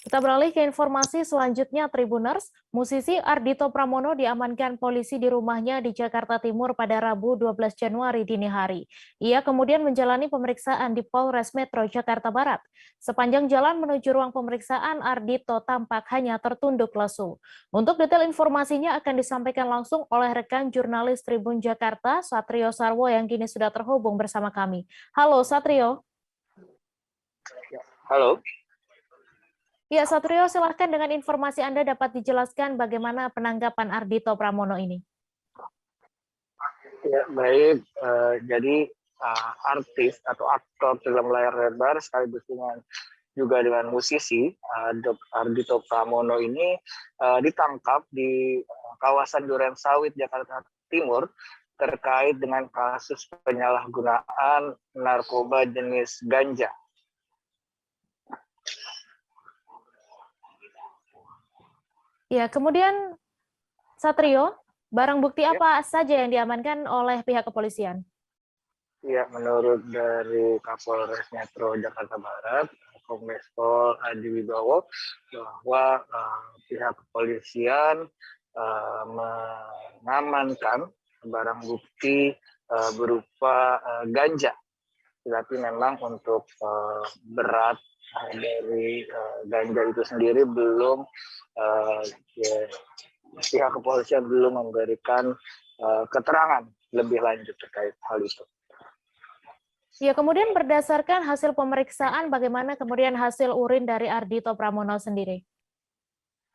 Kita beralih ke informasi selanjutnya, Tribuners. Musisi Ardhito Pramono diamankan polisi di rumahnya di Jakarta Timur pada Rabu 12 Januari dini hari. Ia kemudian menjalani pemeriksaan di Polres Metro Jakarta Barat. Sepanjang jalan menuju ruang pemeriksaan, Ardhito tampak hanya tertunduk lesu. Untuk detail informasinya akan disampaikan langsung oleh rekan jurnalis Tribun Jakarta, Satrio Sarwo, yang kini sudah terhubung bersama kami. Halo Satrio. Halo. Ya, Satrio, silahkan dengan informasi Anda dapat dijelaskan bagaimana penangkapan Ardhito Pramono ini. Ya, baik. Jadi artis atau aktor film layar lebar sekaligus dengan musisi Ardhito Pramono ini ditangkap di kawasan Durensawit, Jakarta Timur terkait dengan kasus penyalahgunaan narkoba jenis ganja. Ya, kemudian Satrio, barang bukti apa saja yang diamankan oleh pihak kepolisian? Ya, menurut dari Kapolres Metro Jakarta Barat, Kombes Pol Adi Wibowo, bahwa pihak kepolisian mengamankan barang bukti berupa ganja. Tetapi memang untuk berat dari ganja itu sendiri belum pihak kepolisian belum memberikan keterangan lebih lanjut terkait hal itu. Ya, kemudian berdasarkan hasil pemeriksaan, bagaimana kemudian hasil urin dari Ardhito Pramono sendiri?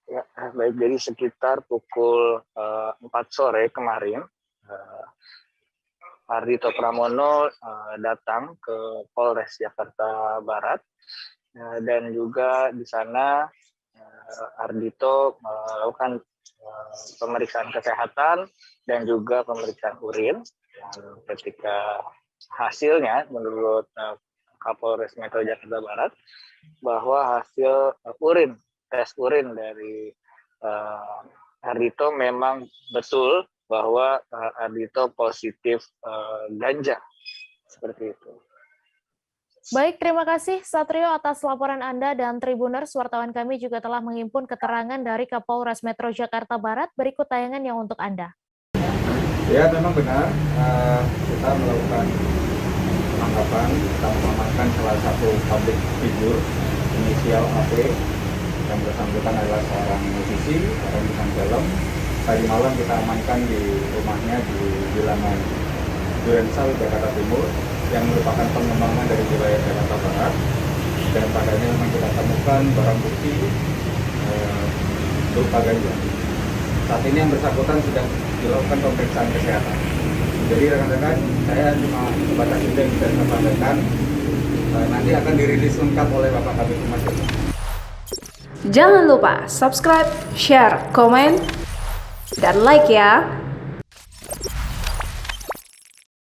Ya, baik, jadi sekitar pukul 4 sore kemarin, Ardhito Pramono datang ke Polres Jakarta Barat, dan juga di sana Ardhito melakukan pemeriksaan kesehatan dan juga pemeriksaan urin. Ketika hasilnya menurut Kapolres Metro Jakarta Barat bahwa hasil tes urin dari Ardhito memang betul bahwa Ardhito positif ganja, seperti itu. Baik, terima kasih Satrio atas laporan Anda, dan Tribuners, wartawan kami juga telah menghimpun keterangan dari Kapolres Metro Jakarta Barat. Berikut tayangan yang untuk Anda. Ya, memang benar, kita melakukan penangkapan, kita mengamankan salah satu public figure inisial AP yang bersangkutan adalah seorang musisi, orang bintang film. Tadi malam kita amankan di rumahnya di Bilangan Durensawit, Jakarta Timur, yang merupakan pengembangan dari wilayah Jakarta Barat, dan padanya memang kita temukan barang bukti berupa ganja. Saat ini yang bersangkutan sudah dilakukan pemeriksaan kesehatan. Jadi rekan-rekan, saya cuma sebatas itu yang bisa saya sampaikan. Nanti akan dirilis lengkap oleh Bapak Kabid Humas. Jangan lupa subscribe, share, komen, dan like ya.